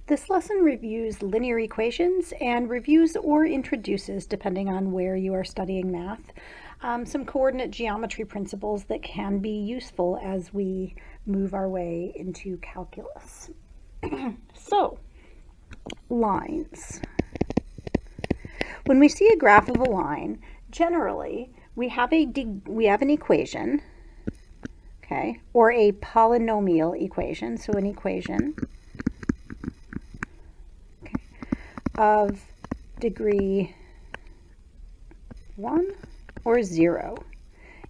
This lesson reviews linear equations and reviews or introduces, depending on where you are studying math, some coordinate geometry principles that can be useful as we move our way into calculus. So, lines. When we see a graph of a line, generally we have an equation, okay, or a polynomial equation, so an equation of degree 1 or 0,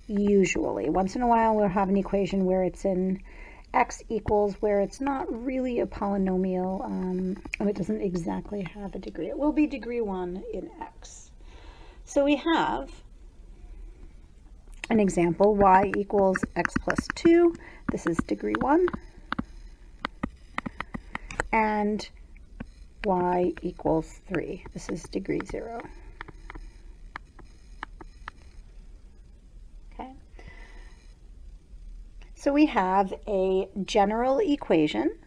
usually. Once in a while we'll have an equation where it's in x equals, where it's not really a polynomial, and it doesn't exactly have a degree. It will be degree 1 in x. So we have an example, y equals x plus 2. This is degree 1. And y equals 3. This is degree 0. Okay. So we have a general equation.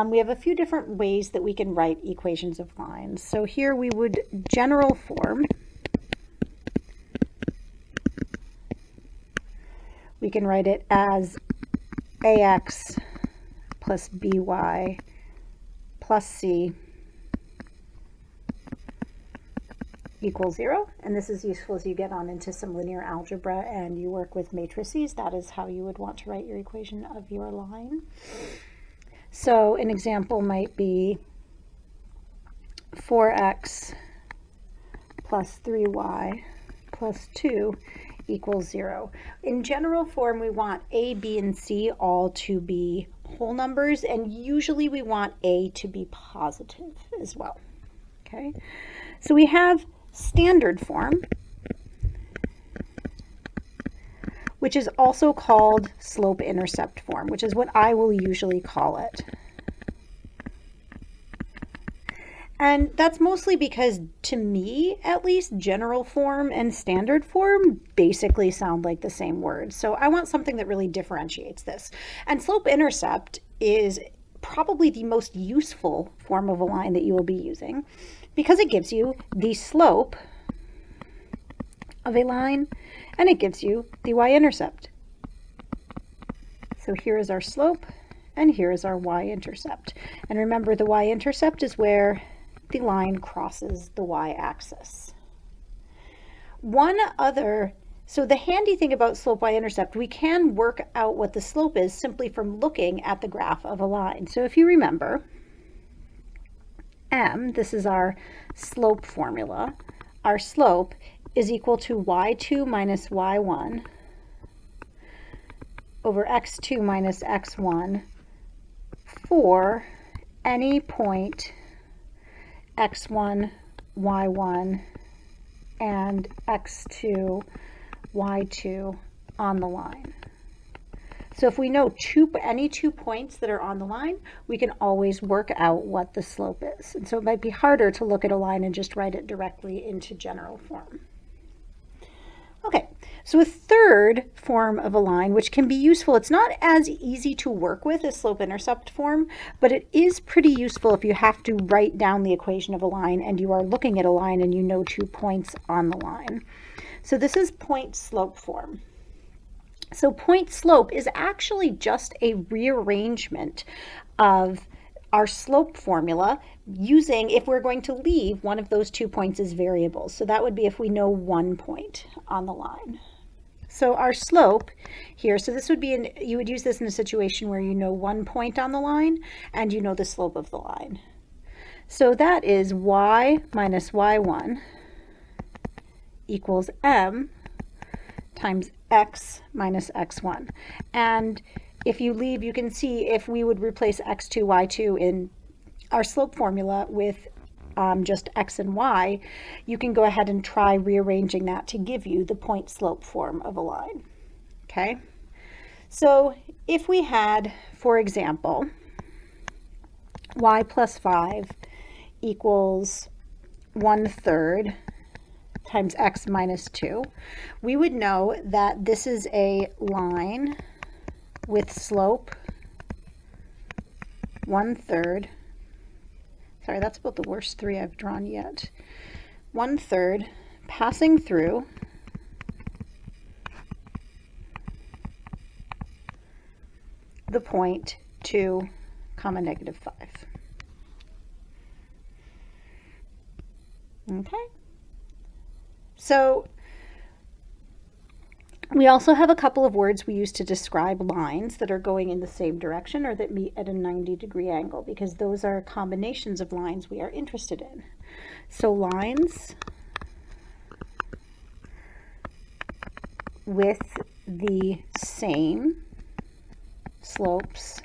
We have a few different ways that we can write equations of lines. So here we would general form. We can write it as ax plus by plus c equals 0, and this is useful as you get on into some linear algebra and you work with matrices. That is how you would want to write your equation of your line. So an example might be 4x plus 3y plus 2 equals 0. In general form, we want a, b, and c all to be whole numbers, and usually we want a to be positive as well. Okay, so we have standard form, which is also called slope-intercept form, which is what I will usually call it. And that's mostly because, to me at least, general form and standard form basically sound like the same word. So I want something that really differentiates this. And slope-intercept is probably the most useful form of a line that you will be using, because it gives you the slope of a line and it gives you the y-intercept. So here is our slope and here is our y-intercept. And remember, the y-intercept is where the line crosses the y-axis. So the handy thing about slope y-intercept, we can work out what the slope is simply from looking at the graph of a line. So if you remember, this is our slope formula. Our slope is equal to y2 minus y1 over x2 minus x1 for any point x1, y1, and x2, y2 on the line. So if we know any two points that are on the line, we can always work out what the slope is. And so it might be harder to look at a line and just write it directly into general form. Okay, so a third form of a line, which can be useful, it's not as easy to work with as slope-intercept form, but it is pretty useful if you have to write down the equation of a line and you are looking at a line and you know 2 points on the line. So this is point-slope form. So point-slope is actually just a rearrangement of our slope formula using, if we're going to leave one of those 2 points as variables. So that would be if we know 1 point on the line. So our slope here, so this would be, you would use this in a situation where you know 1 point on the line and you know the slope of the line. So that is y minus y1 equals m times x minus x1. And if you leave, you can see if we would replace x2, y2 in our slope formula with just x and y, you can go ahead and try rearranging that to give you the point slope form of a line. Okay, so if we had, for example, y plus 5 equals 1/3 times x minus 2, we would know that this is a line with slope 1/3 sorry, that's about the worst 3 I've drawn yet. 1/3 passing through the point 2, comma, -5. Okay. So we also have a couple of words we use to describe lines that are going in the same direction or that meet at a 90-degree angle, because those are combinations of lines we are interested in. So lines with the same slopes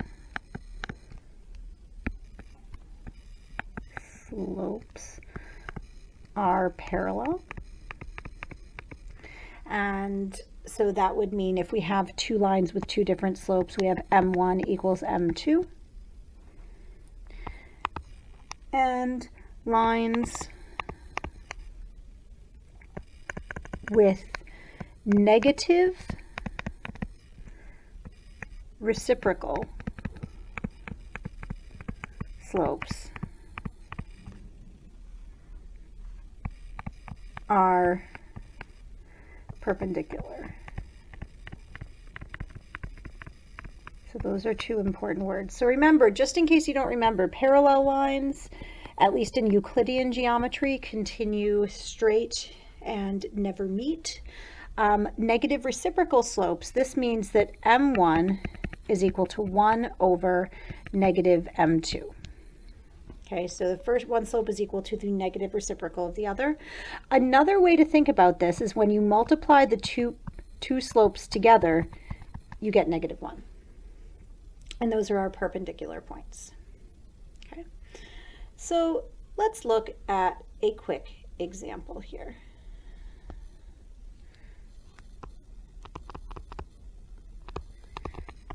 are parallel. And so that would mean if we have two lines with two different slopes, we have m1 equals m2. And lines with negative reciprocal slopes are perpendicular. So those are two important words. So remember, just in case you don't remember, parallel lines, at least in Euclidean geometry, continue straight and never meet. Negative reciprocal slopes, this means that m1 is equal to 1 over negative m2. Okay, so the first one slope is equal to the negative reciprocal of the other. Another way to think about this is when you multiply the two slopes together, you get -1. And those are our perpendicular points. Okay, so let's look at a quick example here.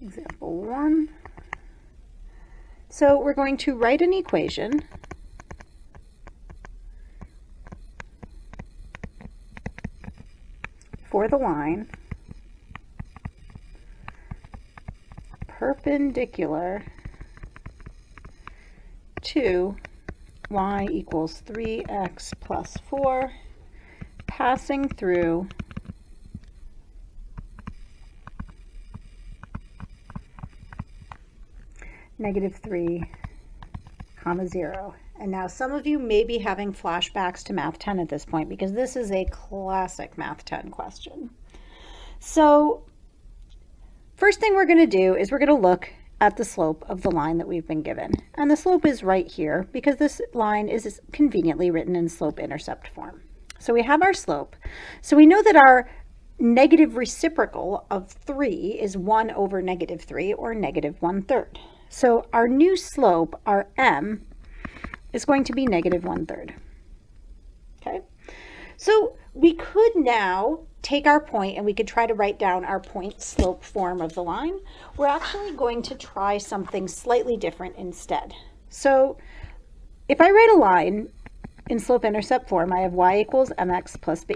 Example 1. So we're going to write an equation for the line perpendicular to y equals 3x plus 4, passing through -3, 0. And now some of you may be having flashbacks to Math 10 at this point, because this is a classic Math 10 question. So first thing we're going to do is we're going to look at the slope of the line that we've been given. And the slope is right here because this line is conveniently written in slope-intercept form. So we have our slope. So we know that our negative reciprocal of 3 is 1 over -3, or -1/3. So our new slope, our m, is going to be -1/3. Okay, so we could now take our point and we could try to write down our point slope form of the line. We're actually going to try something slightly different instead. So if I write a line in slope-intercept form, I have y equals mx plus b.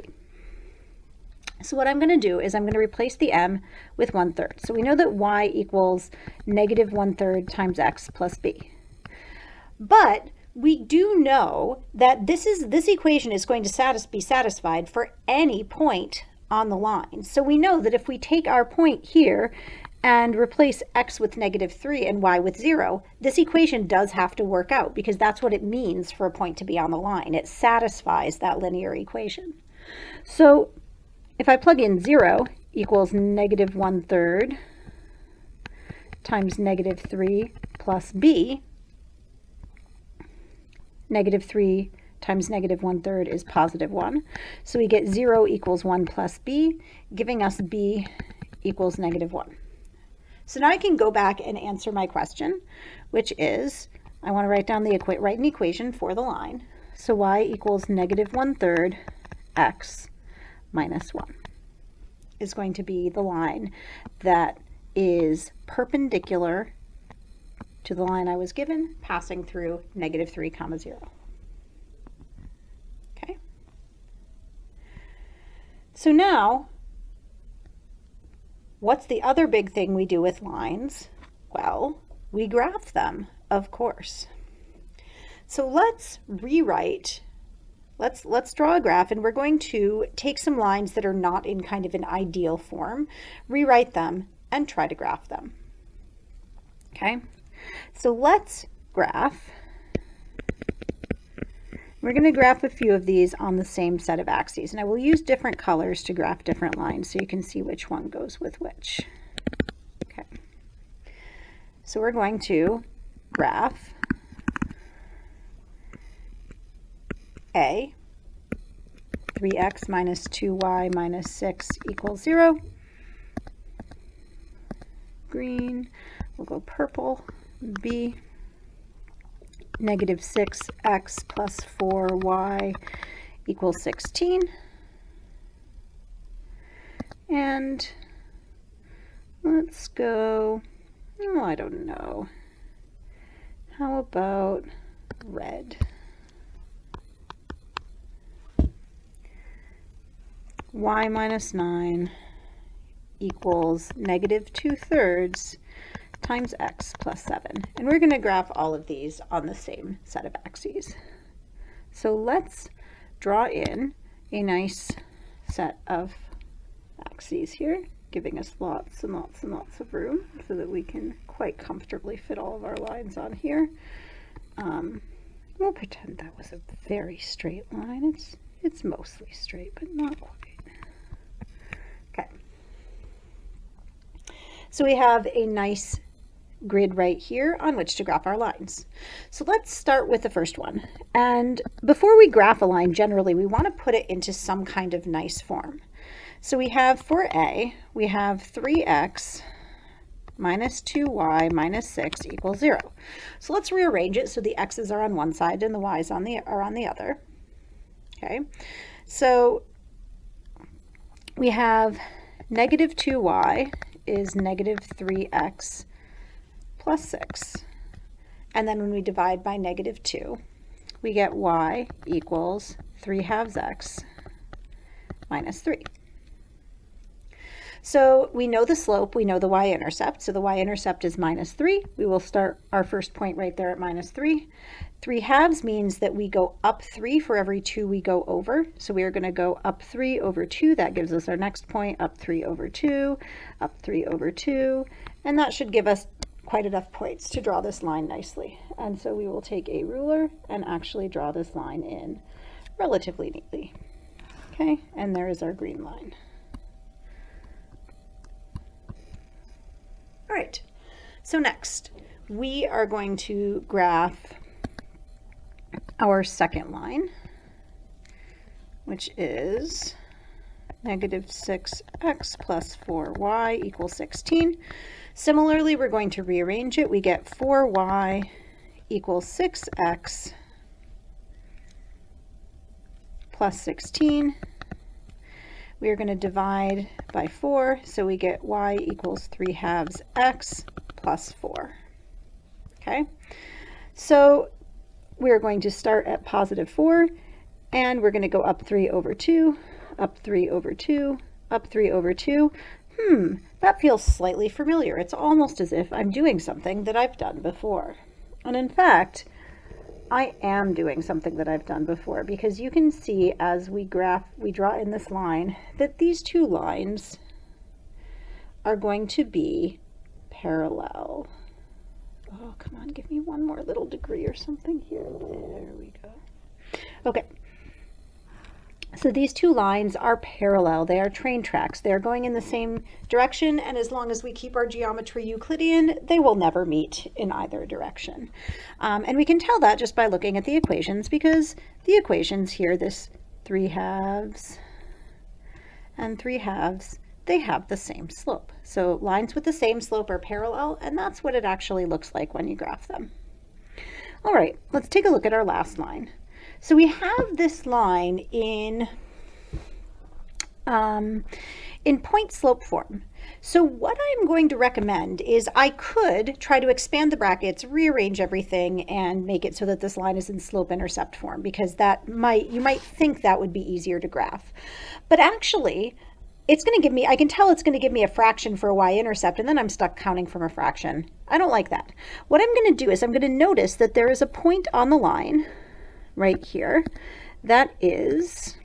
So what I'm going to do is I'm going to replace the m with 1/3. So we know that y equals -1/3 times x plus b. But we do know that this equation is going to be satisfied for any point on the line. So we know that if we take our point here and replace x with -3 and y with 0, this equation does have to work out, because that's what it means for a point to be on the line. It satisfies that linear equation. So if I plug in 0 equals -1/3 times -3 plus b, -3 times -1/3 is +1. So we get 0 equals 1 plus b, giving us b equals -1. So now I can go back and answer my question, which is, I want to write down write an equation for the line. So y equals -1/3 x minus 1 is going to be the line that is perpendicular to the line I was given, passing through -3, 0. Okay. So now, what's the other big thing we do with lines? Well, we graph them, of course. So let's rewrite, let's draw a graph, and we're going to take some lines that are not in kind of an ideal form, rewrite them, and try to graph them. Okay, so let's graph. We're going to graph a few of these on the same set of axes, and I will use different colors to graph different lines so you can see which one goes with which. Okay, so we're going to graph A, 3x minus 2y minus 6 equals 0. Green, we'll go purple. B, negative 6x plus 4y equals 16. And let's go, oh, I don't know. How about red? Y minus 9 equals negative 2/3 times x plus 7. And we're going to graph all of these on the same set of axes. So let's draw in a nice set of axes here, giving us lots and lots and lots of room so that we can quite comfortably fit all of our lines on here. We'll pretend that was a very straight line. It's mostly straight, but not quite. Okay. So we have a nice grid right here on which to graph our lines. So let's start with the first one. And before we graph a line, generally we want to put it into some kind of nice form. So we have, for A, we have 3x minus 2y minus 6 equals 0. So let's rearrange it so the x's are on one side and the y's are on the other. Okay, so we have negative 2y is negative 3x plus 6. And then when we divide by negative 2, we get y equals 3/2 x minus 3. So we know the slope, we know the y-intercept. So the y-intercept is minus 3. We will start our first point right there at minus 3. 3/2 means that we go up 3 for every 2 we go over. So we are going to go up 3 over 2. That gives us our next point, up 3 over 2, up 3 over 2. And that should give us quite enough points to draw this line nicely. And so we will take a ruler and actually draw this line in relatively neatly. Okay, and there is our green line. All right, so next we are going to graph our second line, which is negative 6x plus 4y equals 16. Similarly, we're going to rearrange it. We get 4y equals 6x plus 16. We are going to divide by 4, so we get y equals 3/2 x plus 4. Okay, so we're going to start at positive 4, and we're going to go up 3 over 2, up 3 over 2, up 3 over 2. That feels slightly familiar. It's almost as if I'm doing something that I've done before. And in fact, I am doing something that I've done before, because you can see as we draw in this line that these two lines are going to be parallel. Oh, come on, give me one more little degree or something here. There we go. Okay. So these two lines are parallel. They are train tracks. They're going in the same direction, and as long as we keep our geometry Euclidean, they will never meet in either direction. And we can tell that just by looking at the equations, because the equations here, this 3/2 and 3/2, they have the same slope. So lines with the same slope are parallel, and that's what it actually looks like when you graph them. All right, let's take a look at our last line. So we have this line in point slope form. So what I'm going to recommend is I could try to expand the brackets, rearrange everything, and make it so that this line is in slope intercept form, because you might think that would be easier to graph. But actually, it's going to give me, I can tell it's going to give me a fraction for a y-intercept, and then I'm stuck counting from a fraction. I don't like that. What I'm going to do is I'm going to notice that there is a point on the line right here that is,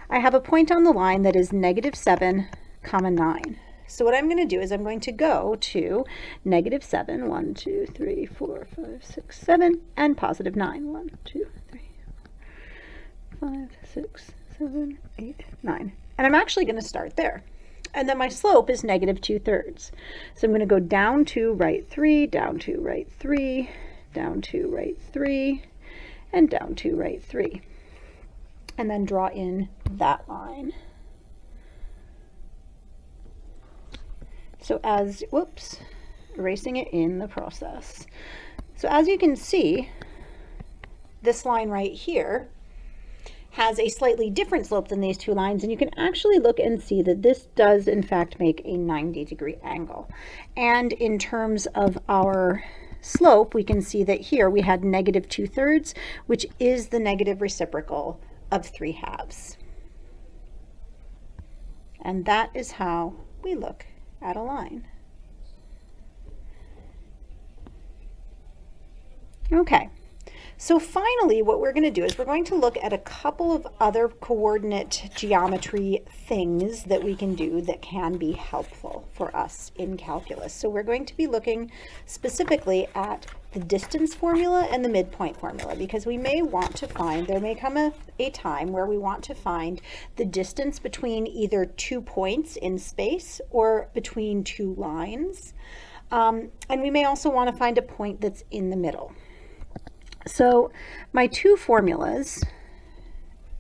I have a point on the line that is -7, 9. So what I'm going to do is I'm going to go to -7, 1, 2, 3, 4, 5, 6, 7, and +9, 1, 2, 3, 5, 6, 7, 8, 9. And I'm actually going to start there. And then my slope is -2/3. So I'm going to go down to right 3, down to right 3, down to right 3, and down to right 3. And then draw in that line. So as, whoops, erasing it in the process. So as you can see, this line right here has a slightly different slope than these two lines, and you can actually look and see that this does in fact make a 90-degree angle. And in terms of our slope, we can see that here we had -2/3, which is the negative reciprocal of 3/2. And that is how we look at a line. Okay. So finally, what we're going to do is we're going to look at a couple of other coordinate geometry things that we can do that can be helpful for us in calculus. So we're going to be looking specifically at the distance formula and the midpoint formula, because we may want to find, there may come a time where we want to find the distance between either 2 points in space or between 2 lines. And we may also want to find a point that's in the middle. So my two formulas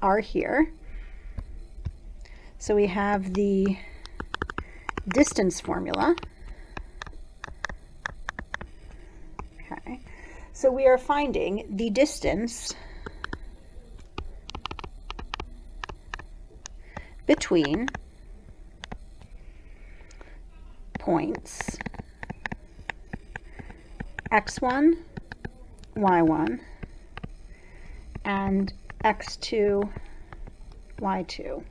are here. So we have the distance formula. Okay. So we are finding the distance between points x1, y1, and x2, y2.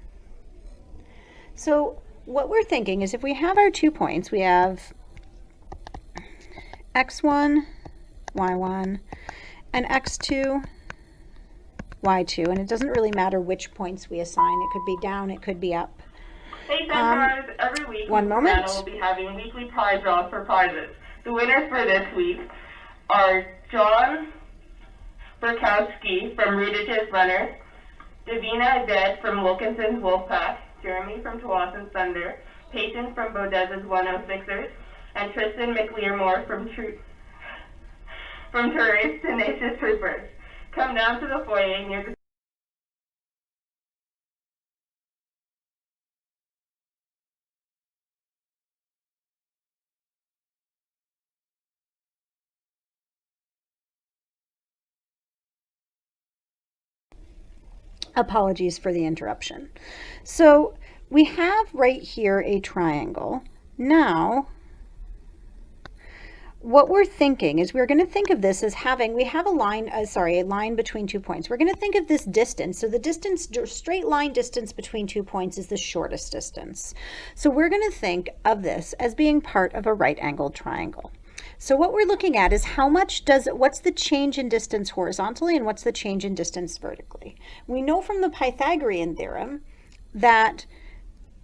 So what we're thinking is if we have our 2 points, we have x1, y1, and x2, y2, and it doesn't really matter which points we assign. It could be down, it could be up. Hey, Centrars, every week, One moment. Channel will be having weekly prize draws for prizes. The winners for this week are John Burkowski from Rudige's Runners, Davina Dead from Wilkinson's Wolfpack, Jeremy from Tawasin's Thunder, Peyton from Bodez's 106ers, and Tristan McLearmore from Turay's Tenacious Troopers. Come down to the foyer near the Apologies for the interruption. So we have right here a triangle. Now, what we're thinking is we're going to think of this as having, we have a line, a line between 2 points. We're going to think of this distance. So the distance, straight line distance between 2 points is the shortest distance. So we're going to think of this as being part of a right-angled triangle. So what we're looking at is what's the change in distance horizontally and what's the change in distance vertically. We know from the Pythagorean theorem that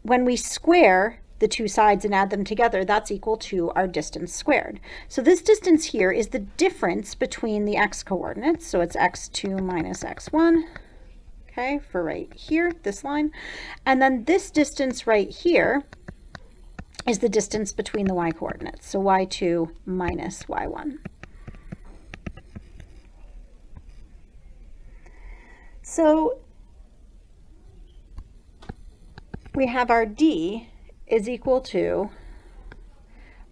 when we square the two sides and add them together, that's equal to our distance squared. So this distance here is the difference between the x coordinates. So it's x2 minus x1, okay, for right here, this line. And then this distance right here is the distance between the y coordinates, so y2 minus y1. So we have our d is equal to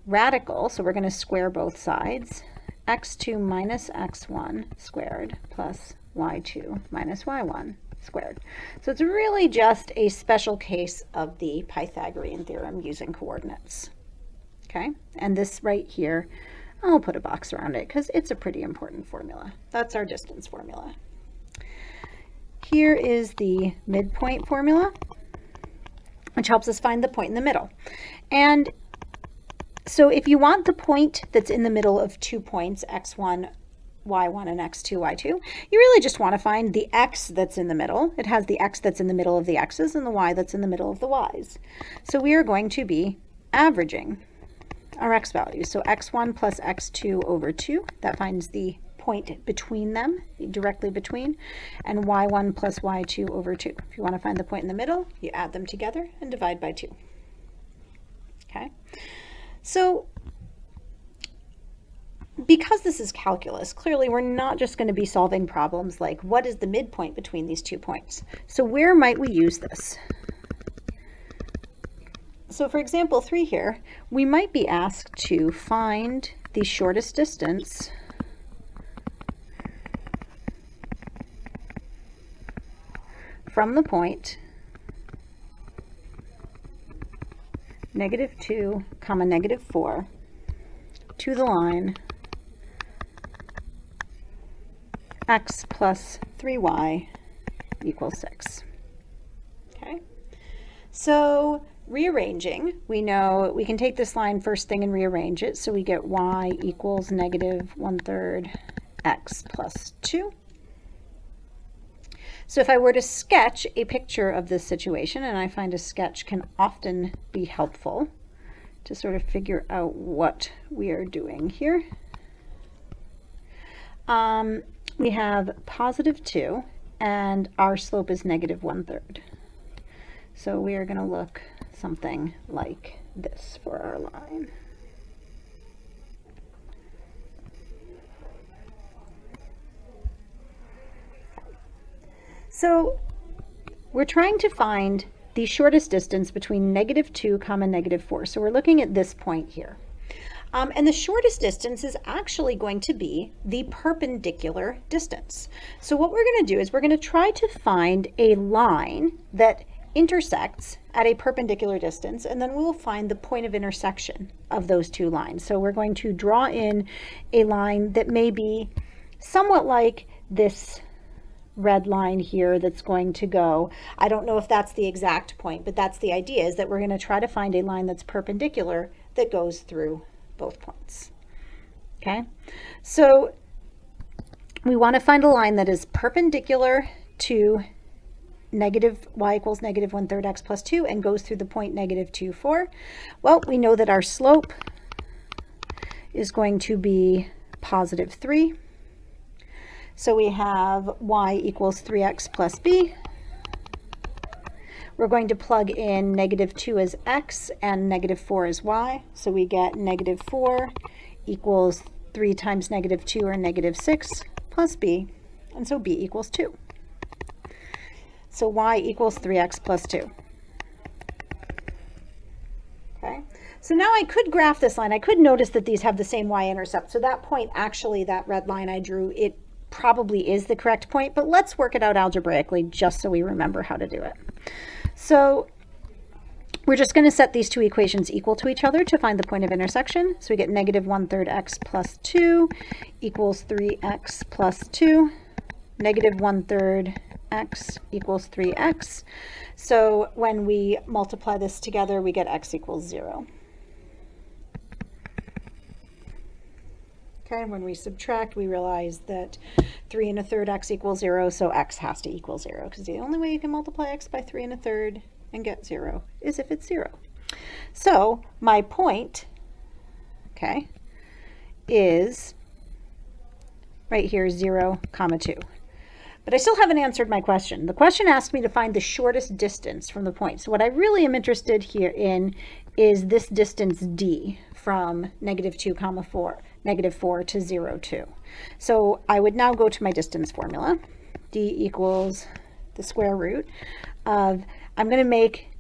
radical, so we're going to square both sides, x2 minus x1 squared plus y2 minus y1 squared. So it's really just a special case of the Pythagorean theorem using coordinates. Okay, and this right here, I'll put a box around it because it's a pretty important formula. That's our distance formula. Here is the midpoint formula. which helps us find the point in the middle. And so if you want the point that's in the middle of 2 points, x1, y1, and x2, y2, you really just want to find the x that's in the middle. It has the x that's in the middle of the x's and the y that's in the middle of the y's. So we are going to be averaging our x values. So x1 plus x2 over 2, that finds the point between them, directly between, and y1 plus y2 over 2. If you want to find the point in the middle, you add them together and divide by 2. Okay? So because this is calculus, clearly we're not just going to be solving problems like what is the midpoint between these 2 points. So where might we use this? So for example 3 here, we might be asked to find the shortest distance from the point -2, -4 to the line x plus 3y equals 6. Okay, so rearranging, we know we can take this line first thing and rearrange it, so we get y equals -1/3 x plus 2. So if I were to sketch a picture of this situation, and I find a sketch can often be helpful to sort of figure out what we are doing here. We have +2, and our slope is -1/3. So we are going to look something like this for our line. So we're trying to find the shortest distance between -2, -4. So we're looking at this point here. And the shortest distance is actually going to be the perpendicular distance. So what we're going to do is we're going to try to find a line that intersects at a perpendicular distance, and then we'll find the point of intersection of those two lines. So we're going to draw in a line that may be somewhat like this red line here that's going to go. I don't know if that's the exact point, but that's the idea, is that we're going to try to find a line that's perpendicular that goes through both points. Okay, so we want to find a line that is perpendicular to y equals -1/3 x plus 2 and goes through the point -2, 4. Well, we know that our slope is going to be +3. So we have y equals 3x plus b. We're going to plug in -2 as x and -4 as y. So we get -4 equals 3 times -2 or -6 plus b. And so b equals 2. So y equals 3x plus 2. Okay, so now I could graph this line. I could notice that these have the same y-intercept. So that point, actually, that red line I drew, it probably is the correct point, but let's work it out algebraically just so we remember how to do it. So we're just going to set these two equations equal to each other to find the point of intersection. So we get -1/3 x plus 2 equals 3x plus 2. -1/3 x equals 3x. So when we multiply this together, we get x equals 0. Okay, when we subtract, we realize that 3 1/3 x equals 0, so x has to equal 0, because the only way you can multiply x by 3 1/3 and get 0 is if it's 0. So my point, okay, is right here, 0, 2. But I still haven't answered my question. The question asked me to find the shortest distance from the point. So what I really am interested here in is this distance d from -2, 4, -4 to 0, 2. So I would now go to my distance formula. D equals the square root of, I'm going to make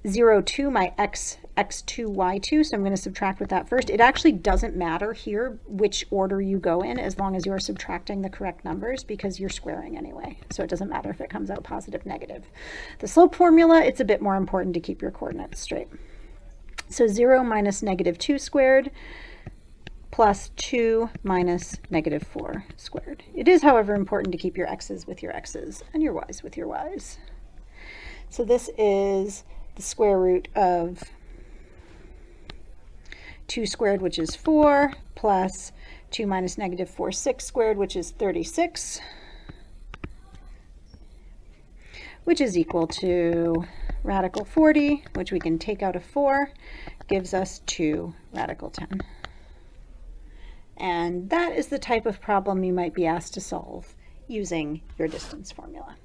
0, 2 my x2, y2, so I'm going to subtract with that first. It actually doesn't matter here which order you go in as long as you're subtracting the correct numbers, because you're squaring anyway. So it doesn't matter if it comes out positive, negative. The slope formula, it's a bit more important to keep your coordinates straight. So 0 minus -2 squared plus 2 minus -4 squared. It is, however, important to keep your x's with your x's and your y's with your y's. So this is the square root of 2 squared, which is 4, plus 2 minus negative 4 6 squared, which is 36, which is equal to radical 40, which we can take out of 4, gives us 2 radical 10. And that is the type of problem you might be asked to solve using your distance formula.